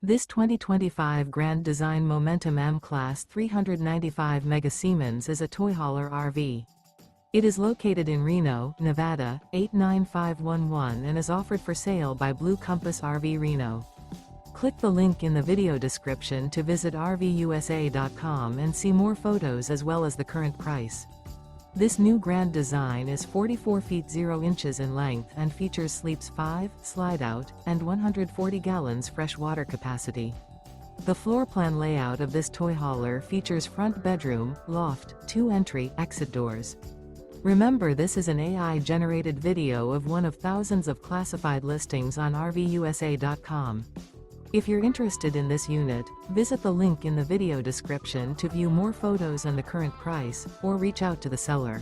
This 2025 Grand Design Momentum M-Class 395 Mega Siemens is a toy hauler RV. It is located in Reno, Nevada, 89511 and is offered for sale by Blue Compass RV Reno. Click the link in the video description to visit RVUSA.com and see more photos as well as the current price. This new grand design is 44 feet 0 inches in length and features sleeps 5, Slideout, and 140 gallons fresh water capacity. The floor plan layout of this toy hauler features front bedroom, loft, 2 entry, exit doors. Remember, this is an AI-generated video of one of thousands of classified listings on RVUSA.com. If you're interested in this unit, visit the link in the video description to view more photos and the current price, or reach out to the seller.